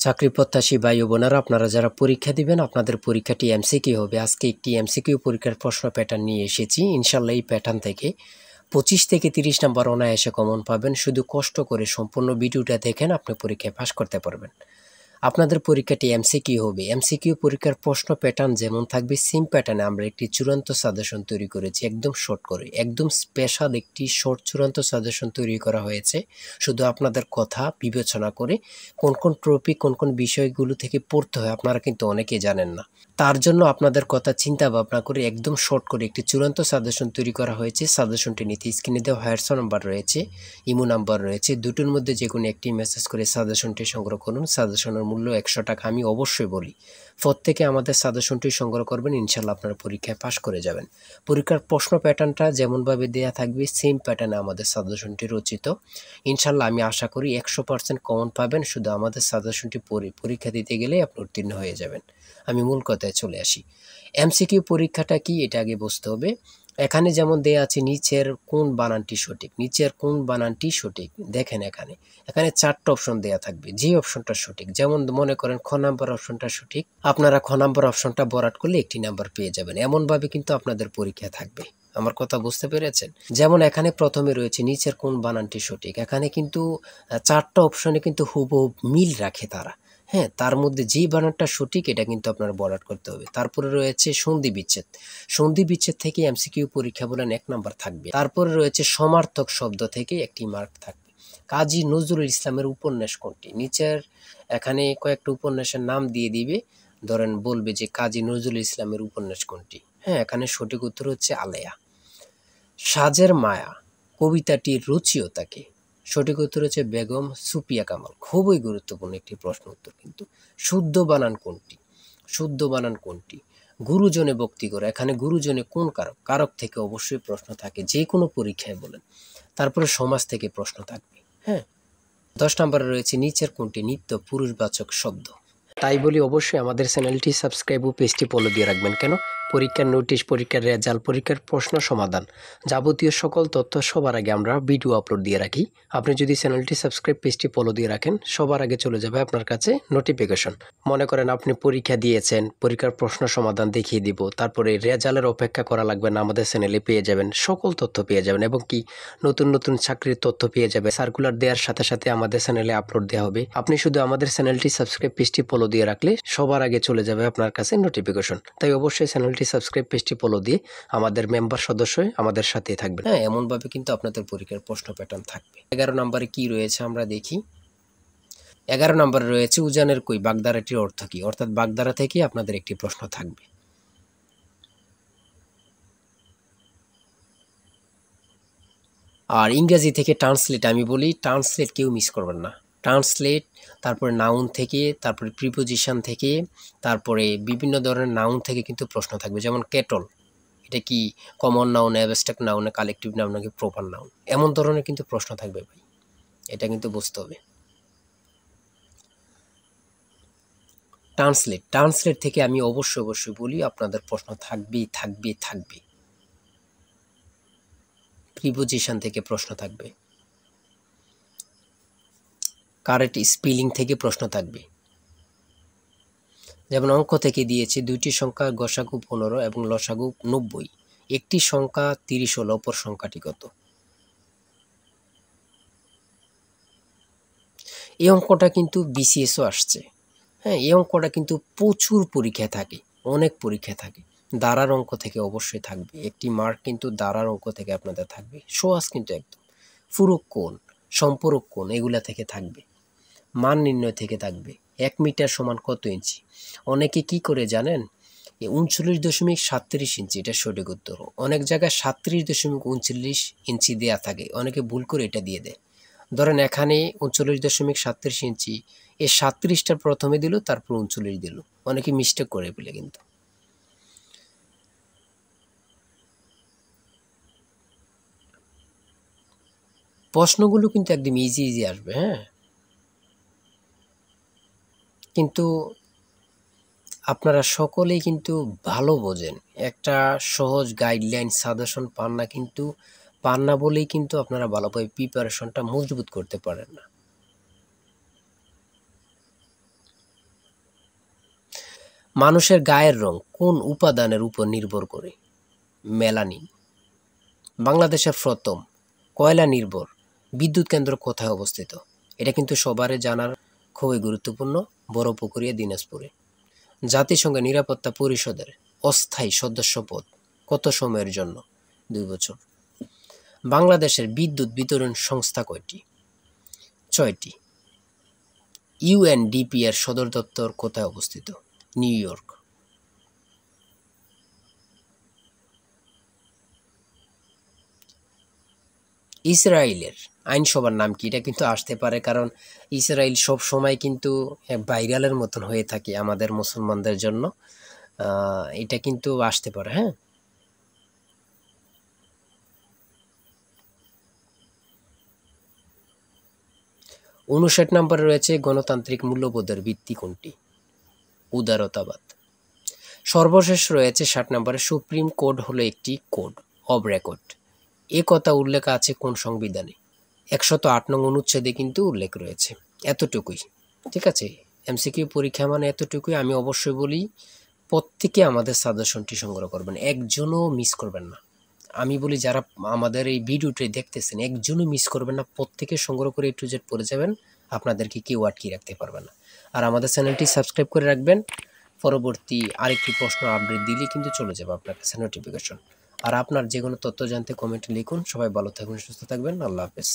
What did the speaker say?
চাকরি প্রত্যাশী ভাই ও বোনেরা, আপনারা যারা পরীক্ষা দিবেন আপনাদের পরীক্ষাটি এমসিকিউ হবে। আজকে একটি এমসিকিউ পরীক্ষার প্রশ্ন প্যাটার্ন নিয়ে এসেছি। ইনশাল্লাহ এই প্যাটার্ন থেকে 25 থেকে 30 নাম্বার অনায়াসে কমন পাবেন। শুধু কষ্ট করে সম্পূর্ণ ভিডিওটা দেখেন, আপনি পরীক্ষায় পাস করতে পারবেন। আপনাদের পরীক্ষাটি এমসিকিউ হবে। এমসিকিউ পরীক্ষার প্রশ্ন প্যাটার্ন যেমন থাকবে সেম প্যাটার্নে আমরা একটি চূড়ান্ত সাজেশন তৈরি করেছি, একদম শর্ট করে, একদম স্পেশাল একটি শর্ট চূড়ান্ত সাজেশন তৈরি করা হয়েছে। শুধু আপনাদের কথা বিবেচনা করে কোন কোন টপিক কোন কোন বিষয়গুলো থেকে পড়তে হয় আপনারা কিন্তু অনেকেই জানেন না। তার জন্য আপনাদের কথা চিন্তা ভাবনা করে একদম শর্ট করে একটি চূড়ান্ত সাজেশন তৈরি করা হয়েছে। সাজেশনটি নিতে স্ক্রিনে দেওয়া হোয়াটসঅ্যাপ নাম্বার রয়েছে, ইমো নাম্বার রয়েছে, দুটোর মধ্যে যে কোনো একটি মেসেজ করে সাজেশনটি সংগ্রহ করুন। সাজেশনের মূল্য 100 টাকা। আমি অবশ্যই বলি প্রত্যেকে আমাদের সাজেশনটি সংগ্রহ করবেন, ইনশাল্লাহ আপনারা পরীক্ষায় পাশ করে যাবেন। পরীক্ষার প্রশ্ন প্যাটার্নটা যেমনভাবে দেয়া থাকবে সেম প্যাটার্নে আমাদের সাজেশনটি রচিত। ইনশাল্লাহ আমি আশা করি 100% কমন পাবেন। শুধু আমাদের সাজেশনটি পরীক্ষা দিতে গেলে আপনি উত্তীর্ণ হয়ে যাবেন। আমি মূল কথায় চলে আসি। এমসিকিউ পরীক্ষাটা কি এটা আগে বুঝতে হবে। এখানে যেমন দেয়া আছে নিচের কোন বানানটি সঠিক, নিচের কোন বানানটি সঠিক। দেখেন এখানে 4টা অপশন দেয়া থাকবে, যে অপশনটা সঠিক। যেমন মনে করেন খ নাম্বার অপশনটা সঠিক, আপনারা খ নাম্বার অপশনটা বরাট করলে একটি নাম্বার পেয়ে যাবেন। এমনভাবে কিন্তু আপনাদের পরীক্ষা থাকবে। আমার কথা বুঝতে পেরেছেন? যেমন এখানে প্রথমে রয়েছে নিচের কোন বানানটি সঠিক। এখানে কিন্তু 4টা অপশনে কিন্তু হুবহু মিল রাখে তারা। হ্যাঁ, তার মধ্যে যে বানানটা সঠিক এটা কিন্তু আপনার বরাট করতে হবে। তারপরে রয়েছে সন্ধি বিচ্ছেদ। সন্ধি বিচ্ছেদ থেকে এমসিকিউ পরীক্ষা বলেন 1 নাম্বার থাকবে। তারপরে রয়েছে সমার্থক শব্দ থেকে একটি মার্ক থাকবে। কাজী নজরুল ইসলামের উপন্যাস কোনটি? নিচের এখানে কয়েকটা উপন্যাসের নাম দিয়ে দিবে। ধরেন বলবে যে কাজী নজরুল ইসলামের উপন্যাস কোনটি। হ্যাঁ, এখানে সঠিক উত্তর হচ্ছে আলেয়া। সাজের মায়া কবিতাটির রচয়িতা কে? সঠিক উত্তর হচ্ছে বেগম সুফিয়া কামাল। খুবই গুরুত্বপূর্ণ একটি প্রশ্ন উত্তর কিন্তু। শুদ্ধ বানান কোনটি? শুদ্ধ বানান কোনটি? গুরুজনে ভক্তি করে, এখানে গুরুজনে কোন কারক? কারক থেকে অবশ্যই প্রশ্ন থাকে, যে কোনো পরীক্ষায় বলেন। তারপরে সমাজ থেকে প্রশ্ন থাকবে। হ্যাঁ, 10 নম্বরে রয়েছে নিচের কোনটি নিত্য পুরুষবাচক শব্দ? তাই বলি অবশ্যই আমাদের চ্যানেলটি সাবস্ক্রাইব ও পেজটি ফলো দিয়ে রাখবেন। কেন? পরীক্ষার নোটিশ, পরীক্ষার রেজাল্ট, পরীক্ষার প্রশ্ন সমাধান, যাবতীয় সকল তথ্য সবার আগে আমরা ভিডিও আপলোড দিয়ে রাখি। আপনি যদি চ্যানেলটি সাবস্ক্রাইব, পেজটি ফলো দিয়ে রাখেন, সবার আগে চলে যাবে আপনার কাছে নোটিফিকেশন। মনে করেন আপনি পরীক্ষা দিয়েছেন, পরীক্ষার প্রশ্ন সমাধান দেখিয়ে দিব, তারপরে রেজাল্টের অপেক্ষা করা লাগবে না, আমাদের চ্যানেলে পেয়ে যাবেন, সকল তথ্য পেয়ে যাবেন। এবং কি নতুন নতুন চাকরির তথ্য পেয়ে যাবে। সার্কুলার দেওয়ার সাথে সাথে আমাদের চ্যানেলে আপলোড দেওয়া হবে। আপনি শুধু আমাদের চ্যানেলটি সাবস্ক্রাইব, পেজটি ফলো দিয়ে রাখলে সবার আগে চলে যাবে আপনার কাছে নোটিফিকেশন। তাই অবশ্যই চ্যানেলটি সাবস্ক্রাইব, পেজটি ফলো দিয়ে আমাদের মেম্বার সদস্য হয়ে আমাদের সাথেই থাকবেন। হ্যাঁ, এমনভাবে কিন্তু আপনাদের পরীক্ষার প্রশ্ন প্যাটার্ন থাকবে। 11 নম্বরে কি রয়েছে আমরা দেখি। 11 নম্বরে রয়েছে উজানের কই বাগধারাটির অর্থ কি? অর্থাৎ বাগধারা থেকে আপনাদের একটি প্রশ্ন থাকবে। আর ইংরেজি থেকে ট্রান্সলেট আমি বলি, ট্রান্সলেট কেউ মিস করবেন না। ট্রান্সলেট, তারপরে নাউন থেকে, তারপরে প্রিপোজিশন থেকে, তারপরে বিভিন্ন ধরনের নাউন থেকে কিন্তু প্রশ্ন থাকবে। যেমন কেটল, এটা কি common noun, abstract noun, collective noun নাকি প্রপার নাউন? এমন ধরনের কিন্তু প্রশ্ন থাকবে ভাই, এটা কিন্তু বুঝতে হবে। ট্রান্সলেট, ট্রান্সলেট থেকে আমি অবশ্যই বলি আপনাদের প্রশ্ন থাকবে। প্রিপোজিশন থেকে প্রশ্ন থাকবে, কারেক্ট স্পেলিং থেকে প্রশ্ন থাকবে। যেমন অঙ্ক থেকে দিয়েছে দুইটি সংখ্যা গসাগু 15 এবং লসাগু 90, একটি সংখ্যা 30 হলে অপর সংখ্যাটি কত? এই অঙ্কটা কিন্তু বিসিএসও আসছে। হ্যাঁ, এই অঙ্কটা কিন্তু প্রচুর পরীক্ষায় থাকে, অনেক পরীক্ষায় থাকে। দাঁড়ার অঙ্ক থেকে অবশ্যই থাকবে, একটি মার্ক কিন্তু দাঁড়ার অঙ্ক থেকে আপনাদের থাকবে। সহজ কিন্তু একদম। ফুরক কোণ, সম্পূরক কোণ এগুলা থেকে থাকবে। মান নির্ণয় থেকে থাকবে। 1 মিটার সমান কত ইঞ্চি? অনেকে কি করে জানেন? 39.37 ইঞ্চি, এটা সঠিক উত্তর। অনেক জায়গায় 37.39 ইঞ্চি দেয়া থাকে, অনেকে ভুল করে এটা দিয়ে দেয়। ধরেন এখানে 39.37 ইঞ্চি, এই 37টার প্রথমে দিল, তারপর 39 দিল। অনেকে মিস্টেক করে ফেলে কিন্তু। প্রশ্নগুলো কিন্তু একদম ইজি আসবে। হ্যাঁ, কিন্তু আপনারা সকলেই কিন্তু ভালো বোঝেন, একটা সহজ গাইডলাইন সাজেশন পান না বলেই কিন্তু আপনারা ভালোভাবে প্রিপারেশনটা মজবুত করতে পারেন না। মানুষের গায়ের রং কোন উপাদানের উপর নির্ভর করে? মেলানিন। বাংলাদেশের প্রথম কয়লা নির্ভর বিদ্যুৎ কেন্দ্র কোথায় অবস্থিত? এটা কিন্তু সবারই জানার খুবই গুরুত্বপূর্ণ, বড়পুকুরিয়া, দিনাজপুরে। জাতিসংঘের নিরাপত্তা পরিষদের অস্থায়ী সদস্যপদ কত সময়ের জন্য? 2 বছর। বাংলাদেশের বিদ্যুৎ বিতরণ সংস্থা কয়টি? 6টি। ইউএনডিপি এর সদর দপ্তর কোথায় অবস্থিত? New York. ইসরায়েলের আইনসভার নাম কি? এটা কিন্তু আসতে পারে, কারণ ইসরায়েল সব সময় কিন্তু ভাইরালের মতন হয়ে থাকে আমাদের মুসলমানদের জন্য। এটা কিন্তু আসতে পারে। হ্যাঁ, 59 নম্বরে রয়েছে গণতান্ত্রিক মূল্যবোধের ভিত্তি কোনটি? উদারতাবাদ। সর্বশেষ রয়েছে 60 নম্বরে সুপ্রিম কোড হলো একটি কোড অব রেকর্ড। এ কথা উল্লেখ আছে কোন সংবিধানে? 108 নং অনুচ্ছেদে কিন্তু উল্লেখ রয়েছে। এতটুকুই, ঠিক আছে। এমসিকিউ পরীক্ষা মানে এতটুকুই। আমি অবশ্যই বলি, প্রত্যেকে আমাদের সাজেশনটি সংগ্রহ করবেন, একজনও মিস করবেন না। আমি বলি যারা আমাদের এই ভিডিওটি দেখতেছেন একজনও মিস করবেন না, প্রত্যেকে সংগ্রহ করে A to Z পড়ে যাবেন, আপনাদেরকে কেউ আটকে রাখতে পারবে না। আর আমাদের চ্যানেলটি সাবস্ক্রাইব করে রাখবেন, পরবর্তী আরেকটি প্রশ্ন আপডেট দিলে কিন্তু চলে যাবে আপনার কাছে নোটিফিকেশন। আর আপনার যে কোনো তথ্য জানতে কমেন্টে লিখুন। সবাই ভালো থাকবেন, সুস্থ থাকবেন, আল্লাহ হাফেজ।